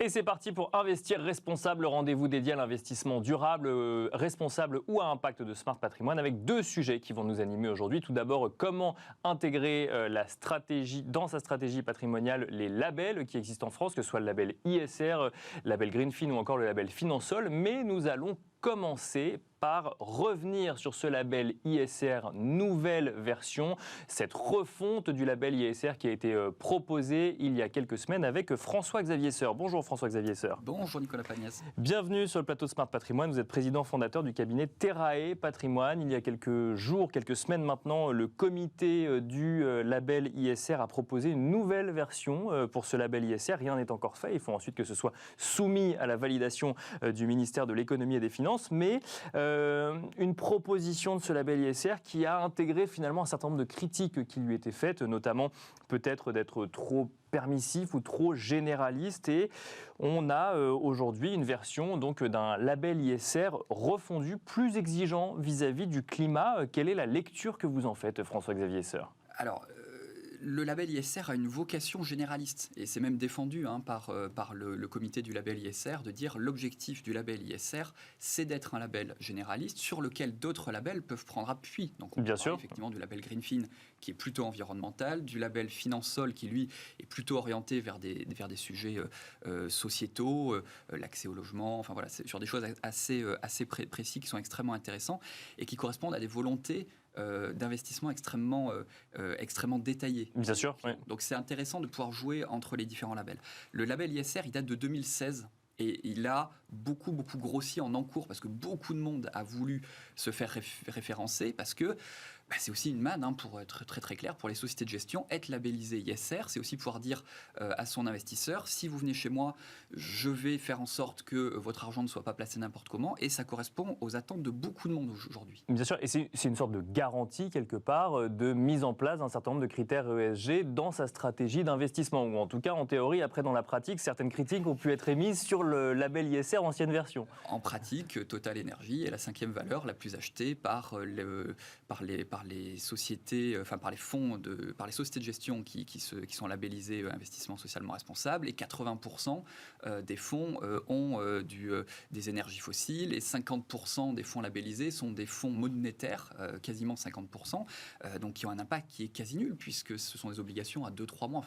Et c'est parti pour Investir responsable, le rendez-vous dédié à l'investissement durable, responsable ou à impact de Smart Patrimoine, avec deux sujets qui vont nous animer aujourd'hui. Tout d'abord, comment intégrer dans sa stratégie patrimoniale les labels qui existent en France, que ce soit le label ISR, label Greenfin ou encore le label Finansol. Mais nous allons commencer par revenir sur ce label ISR nouvelle version, cette refonte du label ISR qui a été proposée il y a quelques semaines avec François-Xavier Soeur. Bonjour François-Xavier Soeur. Bonjour Nicolas Pagnès. Bienvenue sur le plateau de Smart Patrimoine. Vous êtes président fondateur du cabinet Terrae Patrimoine. Il y a quelques jours, quelques semaines maintenant, le comité du label ISR a proposé une nouvelle version pour ce label ISR. Rien n'est encore fait. Il faut ensuite que ce soit soumis à la validation du ministère de l'économie et des finances. Mais une proposition de ce label ISR qui a intégré finalement un certain nombre de critiques qui lui étaient faites, notamment peut-être d'être trop permissif ou trop généraliste, et on a aujourd'hui une version donc d'un label ISR refondu, plus exigeant vis-à-vis du climat. Quelle est la lecture que vous en faites, François-Xavier Soeur ? Alors, le label ISR a une vocation généraliste, et c'est même défendu par le comité du label ISR, de dire l'objectif du label ISR, c'est d'être un label généraliste sur lequel d'autres labels peuvent prendre appui. Donc on parle effectivement du label Greenfin, qui est plutôt environnemental, du label Finansol, qui lui est plutôt orienté vers des sujets sociétaux, l'accès au logement, enfin voilà, c'est sur des choses assez précis qui sont extrêmement intéressants et qui correspondent à des volontés d'investissement extrêmement détaillé. Bien sûr. Oui. Donc c'est intéressant de pouvoir jouer entre les différents labels. Le label ISR, il date de 2016. Et il a beaucoup grossi en encours parce que beaucoup de monde a voulu se faire référencer parce que c'est aussi une manne, pour être très clair, pour les sociétés de gestion. Être labellisé ISR, c'est aussi pouvoir dire à son investisseur, si vous venez chez moi, je vais faire en sorte que votre argent ne soit pas placé n'importe comment, et ça correspond aux attentes de beaucoup de monde aujourd'hui. Bien sûr, et c'est une sorte de garantie quelque part de mise en place d'un certain nombre de critères ESG dans sa stratégie d'investissement, ou en tout cas en théorie, après dans la pratique, certaines critiques ont pu être émises sur le label ISR ancienne version. En pratique, Total Energy est la 5e valeur la plus achetée par les sociétés, par les sociétés de gestion qui sont labellisées investissement socialement responsable, et 80% des fonds ont des énergies fossiles, et 50% des fonds labellisés sont des fonds monétaires, quasiment 50%, donc qui ont un impact qui est quasi nul puisque ce sont des obligations à 2-3 mois.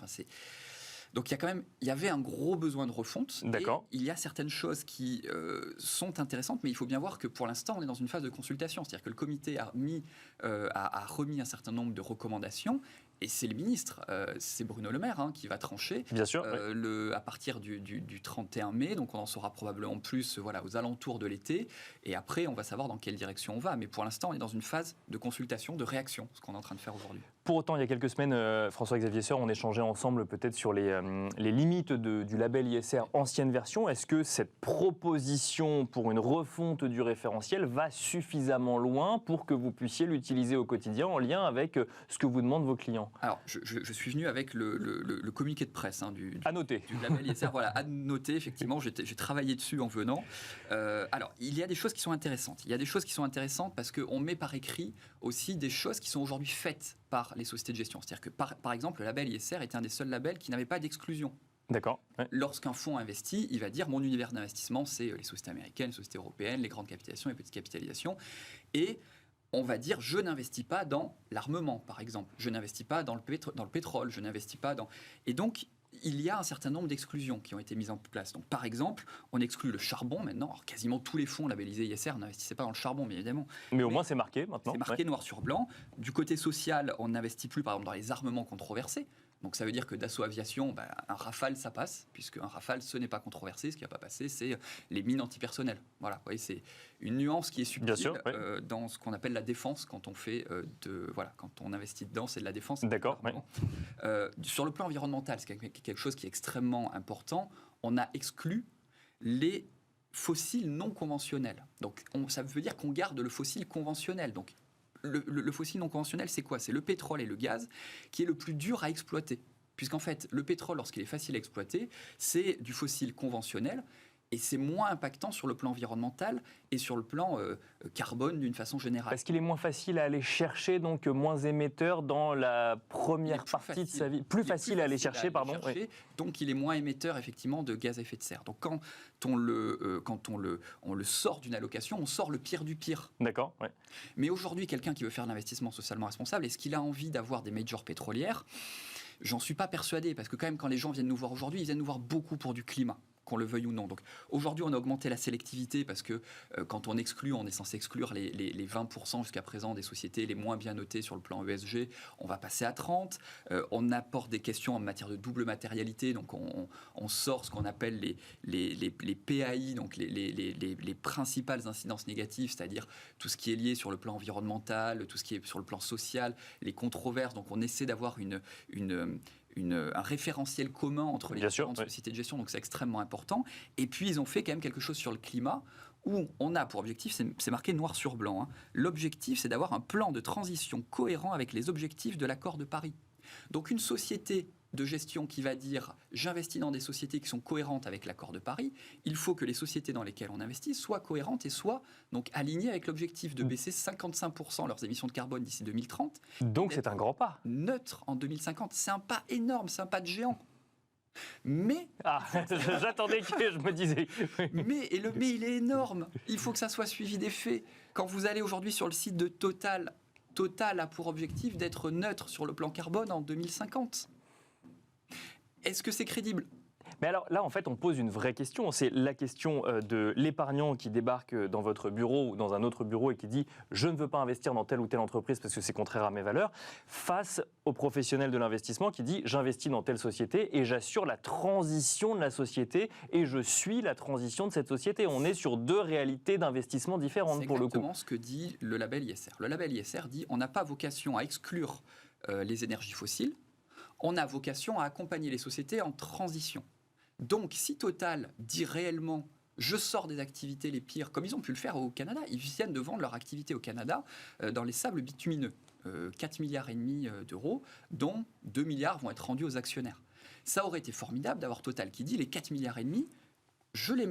Donc il y avait un gros besoin de refonte. D'accord. Et il y a certaines choses qui sont intéressantes, mais il faut bien voir que pour l'instant, on est dans une phase de consultation. C'est-à-dire que le comité a remis un certain nombre de recommandations. Et c'est le ministre, c'est Bruno Le Maire qui va trancher. Bien sûr, à partir du 31 mai. Donc on en saura probablement plus aux alentours de l'été. Et après, on va savoir dans quelle direction on va. Mais pour l'instant, on est dans une phase de consultation, de réaction, ce qu'on est en train de faire aujourd'hui. Pour autant, il y a quelques semaines, François-Xavier Soeur, on échangeait ensemble peut-être sur les limites du label ISR ancienne version. Est-ce que cette proposition pour une refonte du référentiel va suffisamment loin pour que vous puissiez l'utiliser au quotidien en lien avec ce que vous demandent vos clients ? Alors, je suis venu avec le communiqué de presse du label ISR. Voilà, à noter, effectivement, j'ai travaillé dessus en venant. Alors, il y a des choses qui sont intéressantes. Il y a des choses qui sont intéressantes parce qu'on met par écrit aussi des choses qui sont aujourd'hui faites par les sociétés de gestion. C'est-à-dire que, par exemple, le label ISR était un des seuls labels qui n'avait pas d'exclusion. D'accord. Ouais. Lorsqu'un fonds investit, il va dire mon univers d'investissement, c'est les sociétés américaines, les sociétés européennes, les grandes capitalisations, les petites capitalisations. Et on va dire je n'investis pas dans l'armement, par exemple. Je n'investis pas dans le pétrole. Je n'investis pas dans... Et donc, il y a un certain nombre d'exclusions qui ont été mises en place. Donc, par exemple, on exclut le charbon maintenant. Alors, quasiment tous les fonds labellisés ISR n'investissaient pas dans le charbon, bien évidemment. Mais au moins, c'est marqué maintenant. C'est marqué noir sur blanc. Du côté social, on n'investit plus, par exemple, dans les armements controversés. Donc ça veut dire que Dassault Aviation, un Rafale, ça passe, puisque un Rafale, ce n'est pas controversé. Ce qui ne va pas passer, c'est les mines antipersonnelles. Voilà, vous voyez, c'est une nuance qui est subtile dans ce qu'on appelle la défense quand on fait quand on investit dedans, c'est de la défense. D'accord. Oui. Sur le plan environnemental, c'est quelque chose qui est extrêmement important. On a exclu les fossiles non conventionnels. Donc ça veut dire qu'on garde le fossile conventionnel. Donc le fossile non conventionnel, c'est quoi ? C'est le pétrole et le gaz qui est le plus dur à exploiter. Puisqu'en fait, le pétrole, lorsqu'il est facile à exploiter, c'est du fossile conventionnel Et c'est moins impactant sur le plan environnemental et sur le plan carbone d'une façon générale. Parce qu'il est moins facile à aller chercher, donc moins émetteur dans la première partie de sa vie. Plus facile à aller chercher, pardon. Oui. Donc il est moins émetteur effectivement de gaz à effet de serre. Donc quand on le sort d'une allocation, on sort le pire du pire. D'accord. Ouais. Mais aujourd'hui, quelqu'un qui veut faire de l'investissement socialement responsable, est-ce qu'il a envie d'avoir des majors pétrolières ? J'en suis pas persuadé, parce que quand même quand les gens viennent nous voir aujourd'hui, ils viennent nous voir beaucoup pour du climat, qu'on le veuille ou non. Donc aujourd'hui, on a augmenté la sélectivité parce que quand on exclut, on est censé exclure les 20% jusqu'à présent des sociétés les moins bien notées sur le plan ESG. On va passer à 30. On apporte des questions en matière de double matérialité. Donc on sort ce qu'on appelle les PAI, donc les principales incidences négatives, c'est-à-dire tout ce qui est lié sur le plan environnemental, tout ce qui est sur le plan social, les controverses. Donc on essaie d'avoir un référentiel commun entre les différentes sociétés de gestion, donc c'est extrêmement important. Et puis ils ont fait quand même quelque chose sur le climat, où on a pour objectif, c'est marqué noir sur blanc, l'objectif c'est d'avoir un plan de transition cohérent avec les objectifs de l'accord de Paris. Donc une société de gestion qui va dire « j'investis dans des sociétés qui sont cohérentes avec l'accord de Paris », il faut que les sociétés dans lesquelles on investit soient cohérentes et soient donc alignées avec l'objectif de baisser 55% leurs émissions de carbone d'ici 2030. Donc c'est un grand pas. Neutre en 2050, c'est un pas énorme, c'est un pas de géant. Mais j'attendais que je me disais. mais il est énorme. Il faut que ça soit suivi des faits. Quand vous allez aujourd'hui sur le site de Total a pour objectif d'être neutre sur le plan carbone en 2050. Est-ce que c'est crédible ? Mais alors là, en fait, on pose une vraie question. C'est la question de l'épargnant qui débarque dans votre bureau ou dans un autre bureau et qui dit « je ne veux pas investir dans telle ou telle entreprise parce que c'est contraire à mes valeurs », face au professionnel de l'investissement qui dit « j'investis dans telle société et j'assure la transition de la société et je suis la transition de cette société ». On est sur deux réalités d'investissement différentes pour le coup. C'est exactement ce que dit le label ISR. Le label ISR dit « on n'a pas vocation à exclure les énergies fossiles, on a vocation à accompagner les sociétés en transition ». Donc, si Total dit réellement « je sors des activités les pires », comme ils ont pu le faire au Canada, ils viennent de vendre leur activité au Canada dans les sables bitumineux, 4,5 milliards d'euros, dont 2 milliards vont être rendus aux actionnaires. Ça aurait été formidable d'avoir Total qui dit « les 4,5 milliards, je vais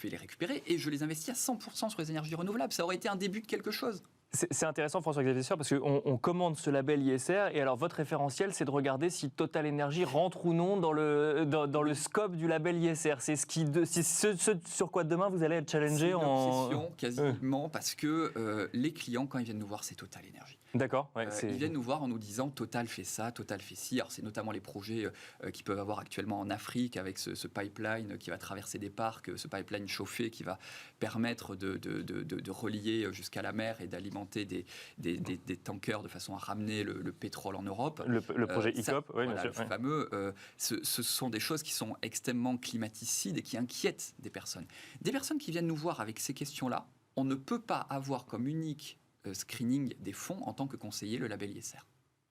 les récupérer et je les investis à 100% sur les énergies renouvelables ». Ça aurait été un début de quelque chose. C'est intéressant, François-Xavier Sueur, parce qu'on commande ce label ISR, et alors votre référentiel, c'est de regarder si Total Energy rentre ou non dans le scope du label ISR. C'est ce sur quoi demain vous allez être challengé en... C'est une obsession, quasiment, parce que les clients, quand ils viennent nous voir, c'est Total Energy. D'accord. Ouais, ils viennent nous voir en nous disant Total fait ça, Total fait ci. Alors c'est notamment les projets qu'ils peuvent avoir actuellement en Afrique avec ce pipeline qui va traverser des parcs, ce pipeline chauffé qui va permettre de relier jusqu'à la mer et d'alimenter des tankers de façon à ramener le pétrole en Europe. Le projet ICOP, oui, bien sûr. Le fameux, ce sont des choses qui sont extrêmement climaticides et qui inquiètent des personnes. Des personnes qui viennent nous voir avec ces questions-là, on ne peut pas avoir comme unique screening des fonds en tant que conseiller le label ISR.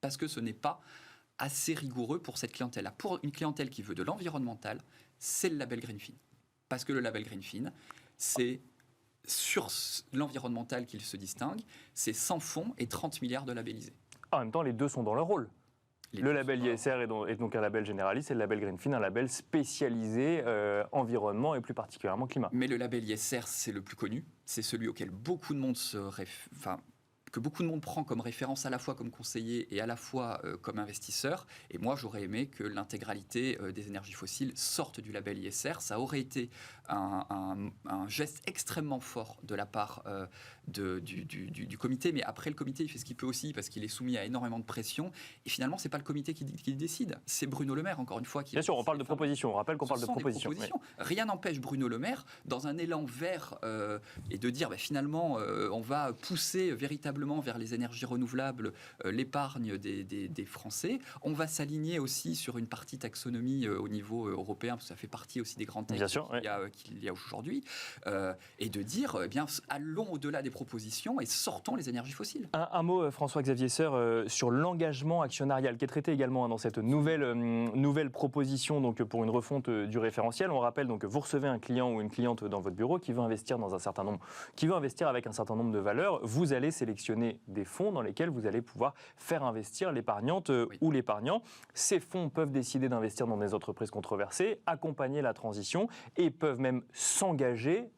Parce que ce n'est pas assez rigoureux pour cette clientèle-là. Pour une clientèle qui veut de l'environnemental, c'est le label Greenfin. Parce que le label Greenfin, c'est sur l'environnemental qu'il se distingue, c'est 100 fonds et 30 milliards de labellisés. En même temps, les deux sont dans leur rôle. Le label ISR est donc un label généraliste et le label Greenfin un label spécialisé environnement et plus particulièrement climat. Mais le label ISR, c'est le plus connu. C'est celui auquel beaucoup de monde que beaucoup de monde prend comme référence à la fois comme conseiller et à la fois comme investisseur. Et moi, j'aurais aimé que l'intégralité des énergies fossiles sorte du label ISR. Ça aurait été un geste extrêmement fort de la part du comité. Mais après, le comité, il fait ce qu'il peut aussi parce qu'il est soumis à énormément de pression. Et finalement, ce n'est pas le comité qui décide. C'est Bruno Le Maire, encore une fois. Bien sûr, on parle de propositions. On rappelle qu'on parle de propositions. Oui. Rien n'empêche Bruno Le Maire, dans un élan vert, et de dire finalement, on va pousser véritablement vers les énergies renouvelables, l'épargne des Français. On va s'aligner aussi sur une partie taxonomie au niveau européen, parce que ça fait partie aussi des grands textes qu'il y a aujourd'hui, et de dire, allons au-delà des propositions et sortons les énergies fossiles. Un mot, François-Xavier Sueur, sur l'engagement actionnarial, qui est traité également dans cette nouvelle proposition donc, pour une refonte du référentiel. On rappelle donc que vous recevez un client ou une cliente dans votre bureau qui veut investir avec un certain nombre de valeurs. Vous allez sélectionner sélectionner des fonds dans lesquels vous allez pouvoir faire investir l'épargnante ou l'épargnant. Ces fonds peuvent décider d'investir dans des entreprises controversées, accompagner la transition et peuvent même s'engager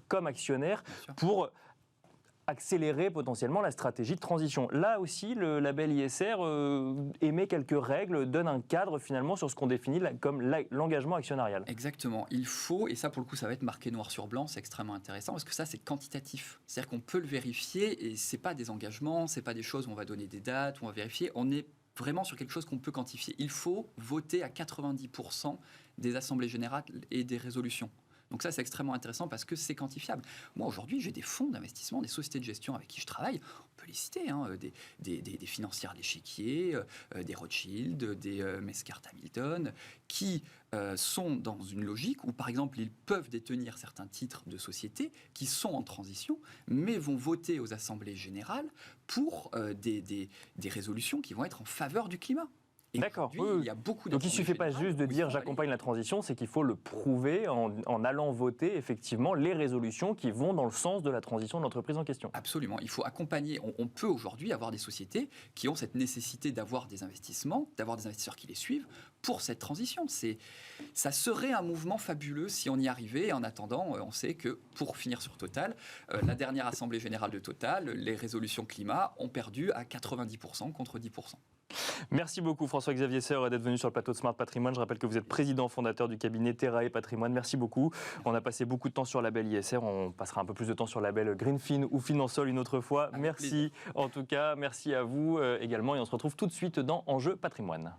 comme actionnaires pour accélérer potentiellement la stratégie de transition. Là aussi, le label ISR émet quelques règles, donne un cadre finalement sur ce qu'on définit comme l'engagement actionnarial. Exactement. Il faut, et ça pour le coup ça va être marqué noir sur blanc, c'est extrêmement intéressant parce que ça c'est quantitatif. C'est-à-dire qu'on peut le vérifier et c'est pas des engagements, c'est pas des choses où on va donner des dates, où on va vérifier, on est vraiment sur quelque chose qu'on peut quantifier. Il faut voter à 90% des assemblées générales et des résolutions. Donc ça, c'est extrêmement intéressant parce que c'est quantifiable. Moi, aujourd'hui, j'ai des fonds d'investissement, des sociétés de gestion avec qui je travaille. On peut les citer, hein, des financières à l'échiquier, des Rothschild, des Mescart Hamilton, qui sont dans une logique où, par exemple, ils peuvent détenir certains titres de sociétés qui sont en transition, mais vont voter aux assemblées générales pour des résolutions qui vont être en faveur du climat. D'accord. Il y a beaucoup Donc il ne suffit pas juste de dire j'accompagne la transition, c'est qu'il faut le prouver en allant voter effectivement les résolutions qui vont dans le sens de la transition de l'entreprise en question. Absolument. Il faut accompagner. On peut aujourd'hui avoir des sociétés qui ont cette nécessité d'avoir des investissements, d'avoir des investisseurs qui les suivent pour cette transition. Ça serait un mouvement fabuleux si on y arrivait. Et en attendant, on sait que pour finir sur Total, la dernière assemblée générale de Total, les résolutions climat ont perdu à 90% contre 10%. Merci beaucoup François-Xavier Seur d'être venu sur le plateau de Smart Patrimoine. Je rappelle que vous êtes président fondateur du cabinet Terrae Patrimoine. Merci beaucoup. On a passé beaucoup de temps sur le label ISR. On passera un peu plus de temps sur le label Greenfin ou Finansol une autre fois. Merci en tout cas. Merci à vous également. Et on se retrouve tout de suite dans Enjeu Patrimoine.